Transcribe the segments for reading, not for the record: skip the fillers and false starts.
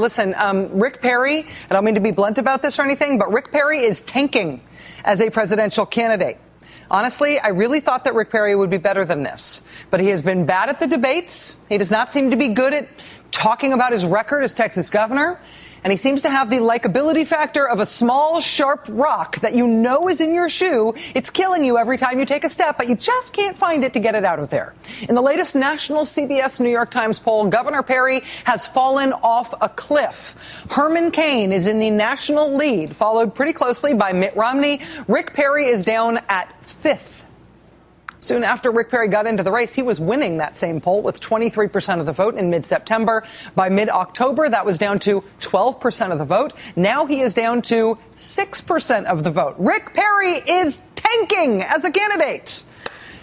Listen, Rick Perry, I don't mean to be blunt about this or anything, but Rick Perry is tanking as a presidential candidate. Honestly, I really thought that Rick Perry would be better than this. But he has been bad at the debates. He does not seem to be good at talking about his record as Texas governor. And he seems to have the likability factor of a small, sharp rock that you know is in your shoe. It's killing you every time you take a step, but you just can't find it to get it out of there. In the latest national CBS New York Times poll, Governor Perry has fallen off a cliff. Herman Cain is in the national lead, followed pretty closely by Mitt Romney. Rick Perry is down at 5th. Soon after Rick Perry got into the race, he was winning that same poll with 23% of the vote in mid-September. By mid-October, that was down to 12% of the vote. Now he is down to 6% of the vote. Rick Perry is tanking as a candidate.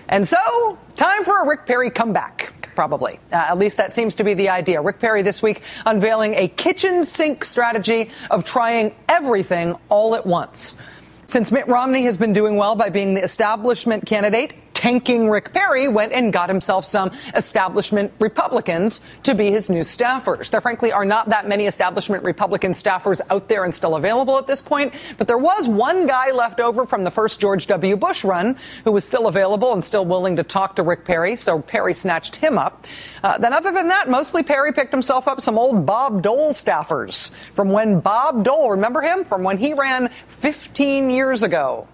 And so, time for a Rick Perry comeback. Probably. At least that seems to be the idea. Rick Perry this week unveiling a kitchen sink strategy of trying everything all at once. Since Mitt Romney has been doing well by being the establishment candidate, tanking Rick Perry went and got himself some establishment Republicans to be his new staffers. There, frankly, are not that many establishment Republican staffers out there and still available at this point. But there was one guy left over from the first George W. Bush run who was still available and still willing to talk to Rick Perry. So Perry snatched him up. Then other than that, mostly Perry picked himself up some old Bob Dole staffers from when Bob Dole, remember him? From when he ran 15 years ago.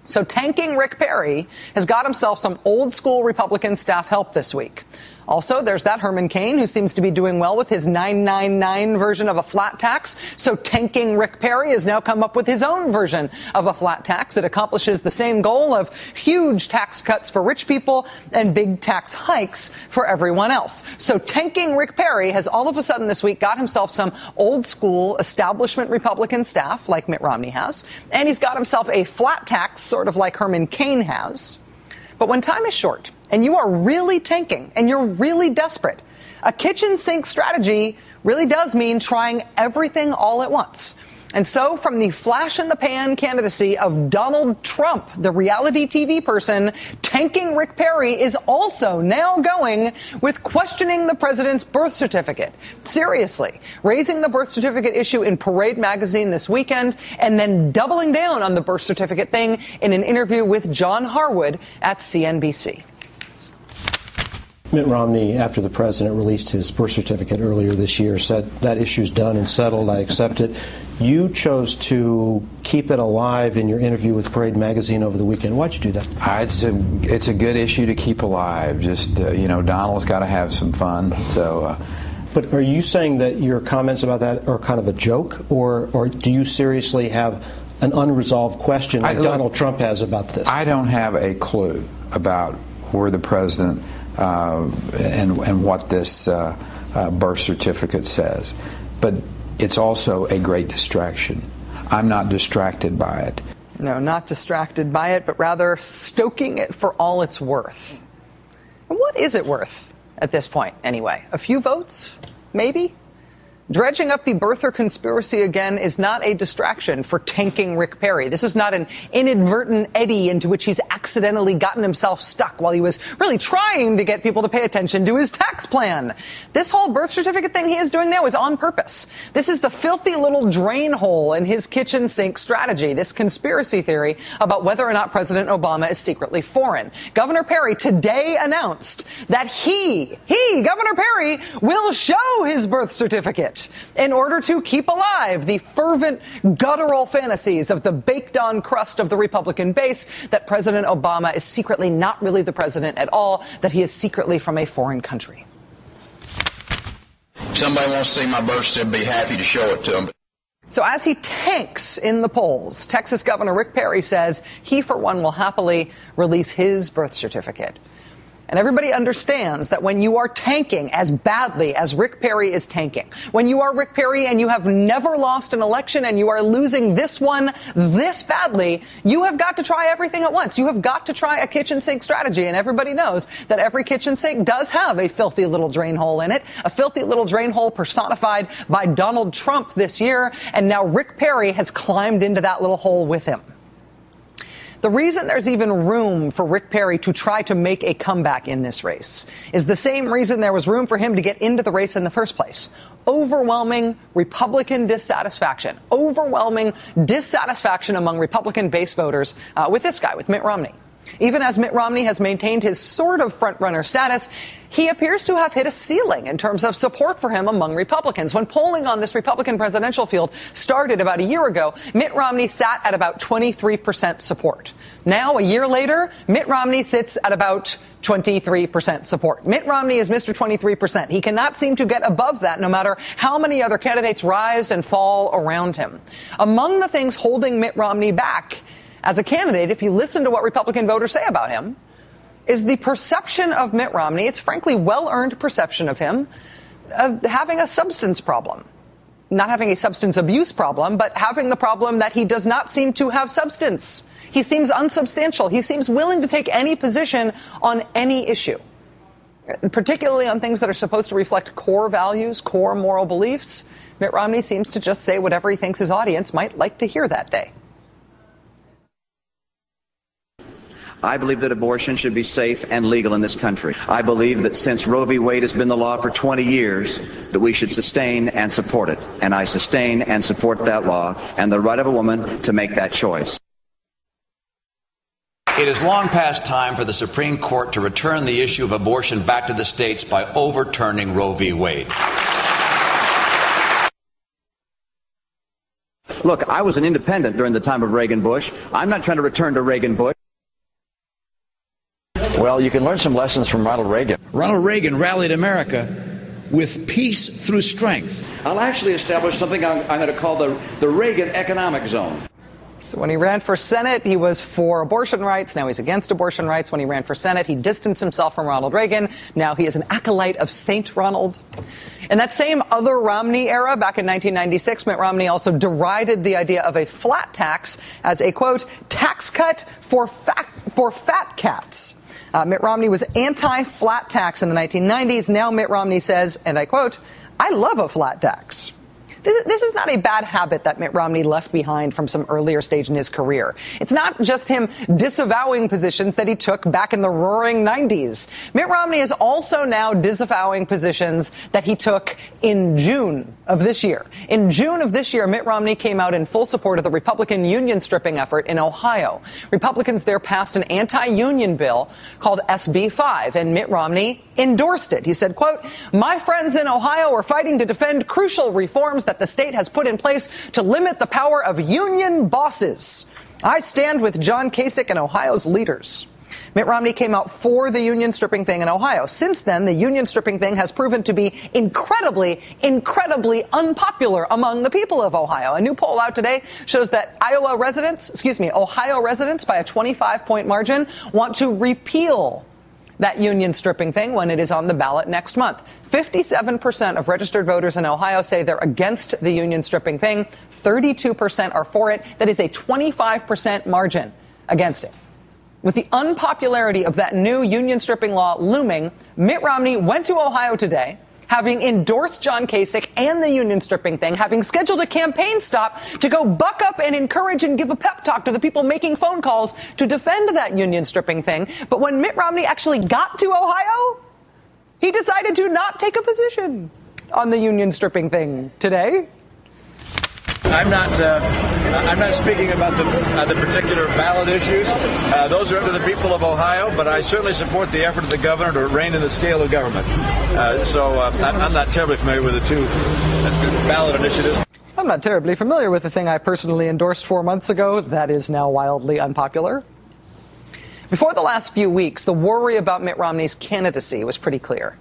So tanking Rick Perry has got himself some old school Republican staff help this week. Also, there's that Herman Cain, who seems to be doing well with his 999 version of a flat tax. So tanking Rick Perry has now come up with his own version of a flat tax that accomplishes the same goal of huge tax cuts for rich people and big tax hikes for everyone else. So tanking Rick Perry has all of a sudden this week got himself some old school establishment Republican staff like Mitt Romney has. And he's got himself a flat tax, sort of like Herman Cain has. But when time is short and you are really tanking and you're really desperate, a kitchen sink strategy really does mean trying everything all at once. And so from the flash in the pan candidacy of Donald Trump, the reality TV person, tanking Rick Perry is also now going with questioning the president's birth certificate. Seriously, raising the birth certificate issue in Parade magazine this weekend and then doubling down on the birth certificate thing in an interview with John Harwood at CNBC. Mitt Romney, after the president released his birth certificate earlier this year, said that issue's done and settled. I accept it. You chose to keep it alive in your interview with Parade magazine over the weekend. Why'd you do that? It's a good issue to keep alive. Just, Donald's got to have some fun. So. But are you saying that your comments about that are kind of a joke, or do you seriously have an unresolved question like Donald Trump has about this? I don't have a clue about where the president and what this birth certificate says. But it's also a great distraction. I'm not distracted by it. No, not distracted by it, but rather stoking it for all it's worth. And what is it worth at this point, anyway? A few votes? Maybe? Dredging up the birther conspiracy again is not a distraction for tanking Rick Perry. This is not an inadvertent eddy into which he's accidentally gotten himself stuck while he was really trying to get people to pay attention to his tax plan. This whole birth certificate thing he is doing now is on purpose. This is the filthy little drain hole in his kitchen sink strategy, this conspiracy theory about whether or not President Obama is secretly foreign. Governor Perry today announced that he, Governor Perry, will show his birth certificate in order to keep alive the fervent, guttural fantasies of the baked-on crust of the Republican base that President Obama is secretly not really the president at all, that he is secretly from a foreign country. If somebody wants to see my birth certificate, I'd be happy to show it to them. So as he tanks in the polls, Texas Governor Rick Perry says he, for one, will happily release his birth certificate. And everybody understands that when you are tanking as badly as Rick Perry is tanking, when you are Rick Perry and you have never lost an election and you are losing this one this badly, you have got to try everything at once. You have got to try a kitchen sink strategy. And everybody knows that every kitchen sink does have a filthy little drain hole in it, a filthy little drain hole personified by Donald Trump this year. And now Rick Perry has climbed into that little hole with him. The reason there's even room for Rick Perry to try to make a comeback in this race is the same reason there was room for him to get into the race in the first place. Overwhelming Republican dissatisfaction. Overwhelming dissatisfaction among Republican base voters with this guy, with Mitt Romney. Even as Mitt Romney has maintained his sort of front-runner status, he appears to have hit a ceiling in terms of support for him among Republicans. When polling on this Republican presidential field started about a year ago, Mitt Romney sat at about 23% support. Now, a year later, Mitt Romney sits at about 23% support. Mitt Romney is Mr. 23%. He cannot seem to get above that no matter how many other candidates rise and fall around him. Among the things holding Mitt Romney back as a candidate, if you listen to what Republican voters say about him, is the perception of Mitt Romney, it's frankly well-earned perception of him, of having a substance problem. Not having a substance abuse problem, but having the problem that he does not seem to have substance. He seems unsubstantial. He seems willing to take any position on any issue, particularly on things that are supposed to reflect core values, core moral beliefs. Mitt Romney seems to just say whatever he thinks his audience might like to hear that day. I believe that abortion should be safe and legal in this country. I believe that since Roe v. Wade has been the law for 20 years, that we should sustain and support it. And I sustain and support that law and the right of a woman to make that choice. It is long past time for the Supreme Court to return the issue of abortion back to the states by overturning Roe v. Wade. Look, I was an independent during the time of Reagan-Bush. I'm not trying to return to Reagan-Bush. Well, you can learn some lessons from Ronald Reagan. Ronald Reagan rallied America with peace through strength. I'll actually establish something I'm going to call the Reagan economic zone. So when he ran for Senate, he was for abortion rights. Now he's against abortion rights. When he ran for Senate, he distanced himself from Ronald Reagan. Now he is an acolyte of Saint Ronald. In that same other Romney era, back in 1996, Mitt Romney also derided the idea of a flat tax as a, quote, tax cut for fat cats. Mitt Romney was anti-flat tax in the 1990s. Now Mitt Romney says, and I quote, I love a flat tax. This is not a bad habit that Mitt Romney left behind from some earlier stage in his career. It's not just him disavowing positions that he took back in the roaring 90s. Mitt Romney is also now disavowing positions that he took in June of this year. In June of this year, Mitt Romney came out in full support of the Republican union stripping effort in Ohio. Republicans there passed an anti-union bill called SB 5, and Mitt Romney endorsed it. He said, quote, my friends in Ohio are fighting to defend crucial reforms that the state has put in place to limit the power of union bosses. I stand with John Kasich and Ohio's leaders. Mitt Romney came out for the union stripping thing in Ohio. Since then, the union stripping thing has proven to be incredibly unpopular among the people of Ohio. A new poll out today shows that Ohio residents by a 25-point margin want to repeal that union stripping thing when it is on the ballot next month. 57% of registered voters in Ohio say they're against the union stripping thing. 32% are for it. That is a 25% margin against it. With the unpopularity of that new union stripping law looming, Mitt Romney went to Ohio today, having endorsed John Kasich and the union stripping thing, having scheduled a campaign stop to go buck up and encourage and give a pep talk to the people making phone calls to defend that union stripping thing. But when Mitt Romney actually got to Ohio, he decided to not take a position on the union stripping thing today. I'm not speaking about the particular ballot issues. Those are up to the people of Ohio, but I certainly support the effort of the governor to rein in the scale of government. I'm not terribly familiar with the two ballot initiatives. I'm not terribly familiar with the thing I personally endorsed 4 months ago. That is now wildly unpopular. Before the last few weeks, the worry about Mitt Romney's candidacy was pretty clear.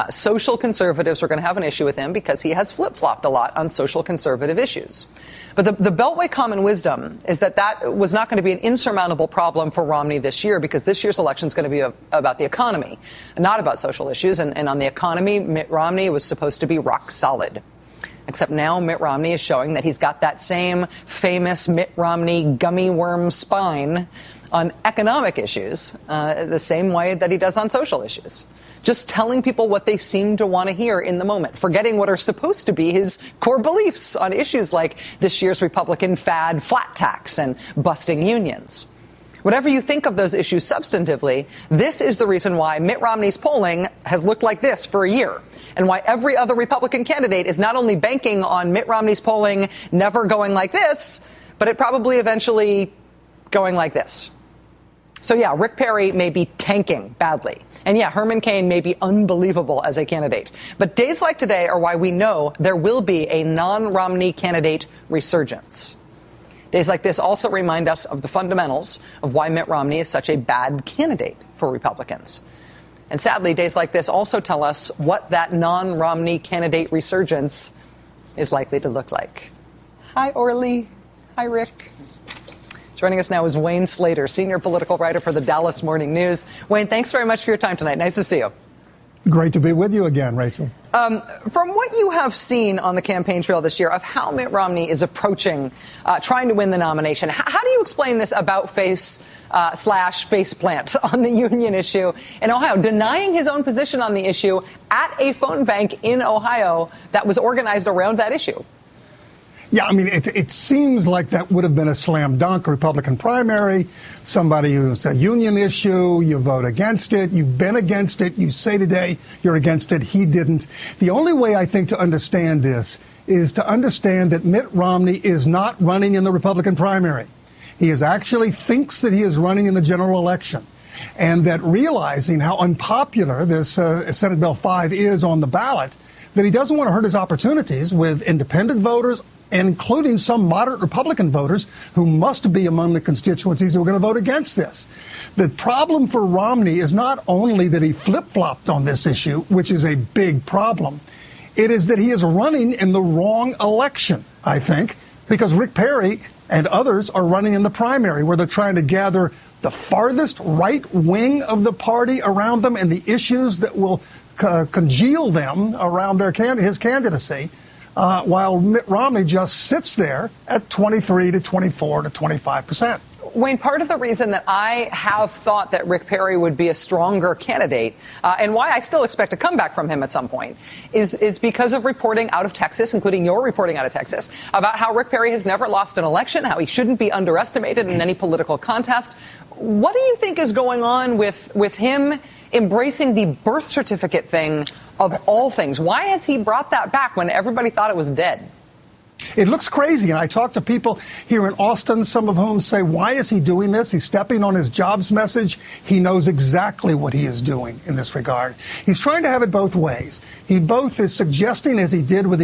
Social conservatives were going to have an issue with him because he has flip-flopped a lot on social conservative issues. But the Beltway common wisdom is that was not going to be an insurmountable problem for Romney this year, because this year's election is going to be about the economy, not about social issues. And on the economy, Mitt Romney was supposed to be rock solid. Except now Mitt Romney is showing that he's got that same famous Mitt Romney gummy worm spine on economic issues, the same way that he does on social issues. Just telling people what they seem to want to hear in the moment, forgetting what are supposed to be his core beliefs on issues like this year's Republican fad flat tax and busting unions. Whatever you think of those issues substantively, this is the reason why Mitt Romney's polling has looked like this for a year, and why every other Republican candidate is not only banking on Mitt Romney's polling never going like this, but it probably eventually going like this. So yeah, Rick Perry may be tanking badly. And yeah, Herman Cain may be unbelievable as a candidate. But days like today are why we know there will be a non-Romney candidate resurgence. Days like this also remind us of the fundamentals of why Mitt Romney is such a bad candidate for Republicans. And sadly, days like this also tell us what that non-Romney candidate resurgence is likely to look like. Hi, Orly. Hi, Rick. Joining us now is Wayne Slater, senior political writer for the Dallas Morning News. Wayne, thanks very much for your time tonight. Nice to see you. Great to be with you again, Rachel. From what you have seen on the campaign trail this year of how Mitt Romney is approaching trying to win the nomination, how do you explain this about face faceplant on the union issue in Ohio, denying his own position on the issue at a phone bank in Ohio that was organized around that issue? Yeah, I mean, it seems like that would have been a slam dunk Republican primary. Somebody who's a union issue, you vote against it, you've been against it, you say today you're against it, he didn't. The only way I think to understand this is to understand that Mitt Romney is not running in the Republican primary. He actually thinks that he is running in the general election. And that realizing how unpopular this Senate Bill 5 is on the ballot, that he doesn't want to hurt his opportunities with independent voters, including some moderate Republican voters who must be among the constituencies who are going to vote against this. The problem for Romney is not only that he flip-flopped on this issue, which is a big problem, it is that he is running in the wrong election, I think, because Rick Perry and others are running in the primary where they're trying to gather the farthest right wing of the party around them and the issues that will congeal them around his candidacy. While Mitt Romney just sits there at 23 to 24 to 25%. Wayne, part of the reason that I have thought that Rick Perry would be a stronger candidate, and why I still expect a comeback from him at some point, is because of reporting out of Texas, including your reporting out of Texas, about how Rick Perry has never lost an election, how he shouldn't be underestimated in any political contest. What do you think is going on with him embracing the birth certificate thing of all things? Why has he brought that back when everybody thought it was dead? It looks crazy, and I talk to people here in Austin, some of whom say, why is he doing this? He's stepping on his jobs message. He knows exactly what he is doing in this regard. He's trying to have it both ways. He both is suggesting, as he did with the